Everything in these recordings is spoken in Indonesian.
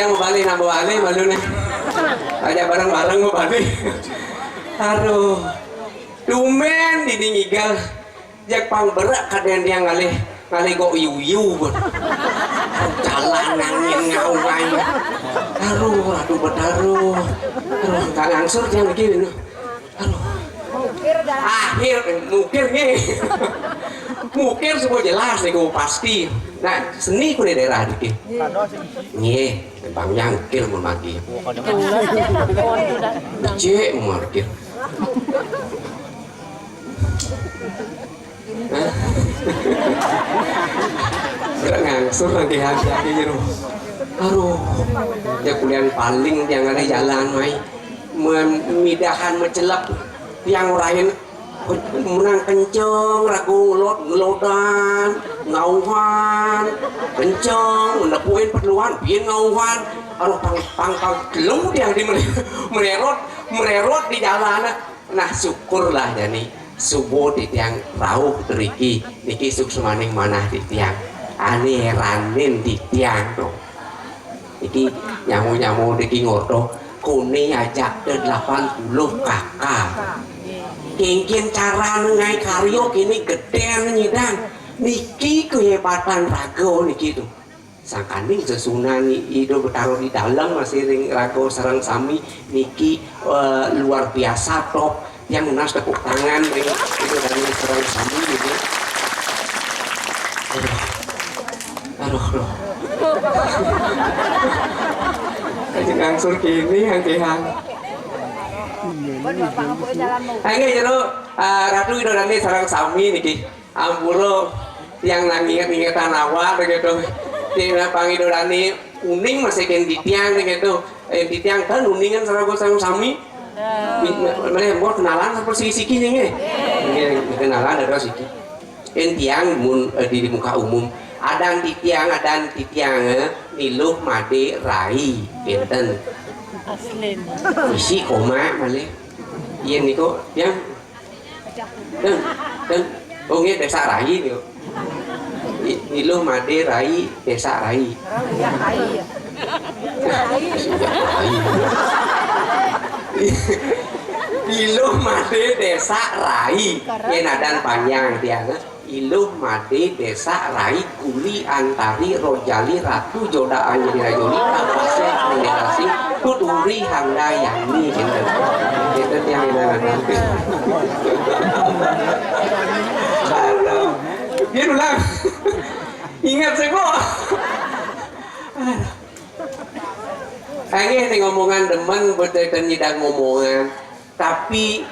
yang mau balik nambah balik malu nih aja bareng-bareng mau balik aduh lumen didingigal jak pang berak kadang dia ngalih kok iu jalan angin ngawai aduh betaruh nggak langsung yang begini akhir mungkin nih mungkin semua jelas nih gue pasti nah seni ku di daerah dikit nih bang yangkil mau lagi cek mau markir berat ngangsur lagi hati gitu aduh ya kuliah paling yang ada jalan mai memidahan mencelap yang lain menang kenceng ragu ngelodan ngauhan kenceng menepuin perluan biar ngauhan aduh pang gelung yang di mererot di jalanan nah syukurlah jadi subuh di tiang rauh teriki niki suksemaning manah di tiang aneh ranin di tiang tuh niki nyamu niki ngoto kuni ajak ke 80 kakak kengkin cara ngai karyo kini gede nyidang niki kehebatan rago niki tuh sangkanding sesunan itu bertaruh di dalam masih ring rago sarang sami niki luar biasa top yang munas tepuk tangan ring itu dari sarang sami gitu aduh kaji ngangsur kini hang Angge jero ratu idolane sarang sami niki ampuro yang ngingetan awak begitu dina pangidolane uning masih kan ditiang begitu ditiang kan uningan sarang sami mana mau kenalan seperti siki nih kenalan ada siki tiang mun di muka umum adang ditiang niluh made rai benten asli isi koma male iya niko yang dan onge desa rai niko niluh made rai desa rai niluh made desa rai yang adan panjang tiang iluh made desa rai kuli antari rojali ratu joda anjali rajoli kapase generasi kuduri handayani gitu yang nanti aduh dia ulang ingat sih kok ini ngomongan demen betul nyidang ngomongan tapi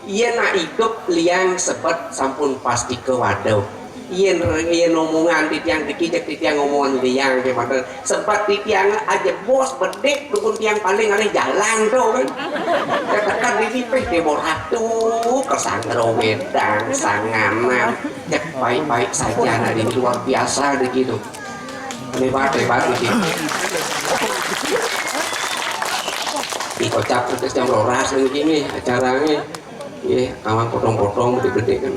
iya nak ikut liang sepet sampun pasti ke waduh iya ngomongan di tiang dikijak di tiang ngomongan liang gimana sepet di tiang aja bos bedek dukun tiang paling aneh jalan tuh kan katakan di nipeh deboratu kesangro wedang sanganan cek baik-baik saja nah ini luar biasa begitu hebat begitu dikocap terus jam roras begini acaranya iya, kawan potong-potong gede-gede kan.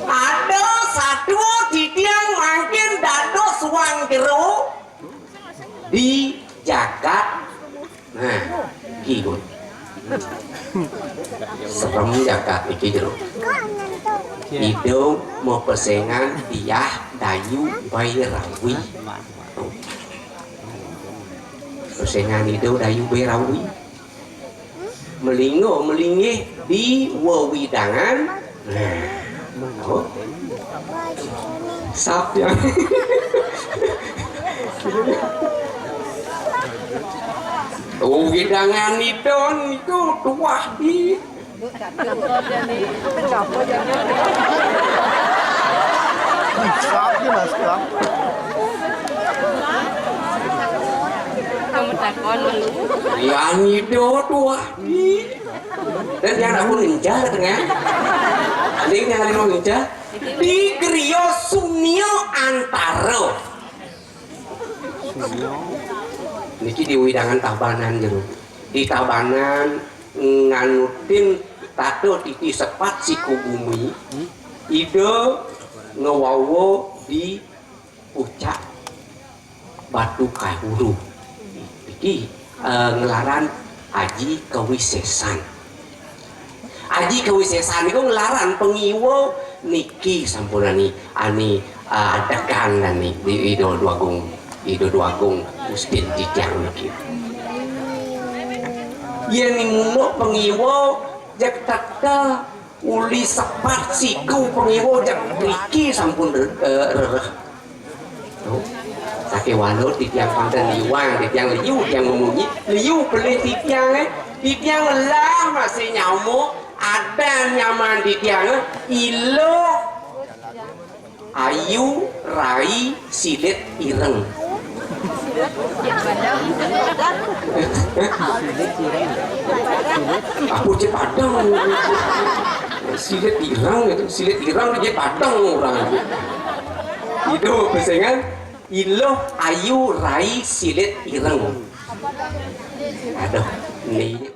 Ada satu di tiang makin dado suang jero di jagat. Nah, gitu. Serem jagat iki jero. Itu mau pesengan dia dayu bayrawi. Pesengan itu dayu bayrawi. Melingi di wewidangan oh. Sap yang wewidangan itu tuah di sapnya mas kak kamu takon yang itu tuah dan yang aku ninja tengah ada yang ada ninja di Grio Sunio Antaro niki di widangan Tabanan jeruk di Tabanan nganutin tato titi sepat siku bumi ide ngewawo di pucak batu kahuru iki ngelaran Aji Kawisesan. Aji Kawisesan itu ngelaran pengiwo niki sampunani ani adegan nani di Ido Duagung Ustin Tijang niki. Yen mulo pengiwo jak takta uli sepat siku pengiwo jak niki sampun rereh. Sake walau titiang panten liwang, titiang liu, yang memunyi liu beli titiang titiang lah masih nyamuk ada nyaman titiang ilo ayu rai silet ireng. Aku je padang silet ireng je padang orang itu pesengan ilo ayu rai silet ireng. Aduh, nih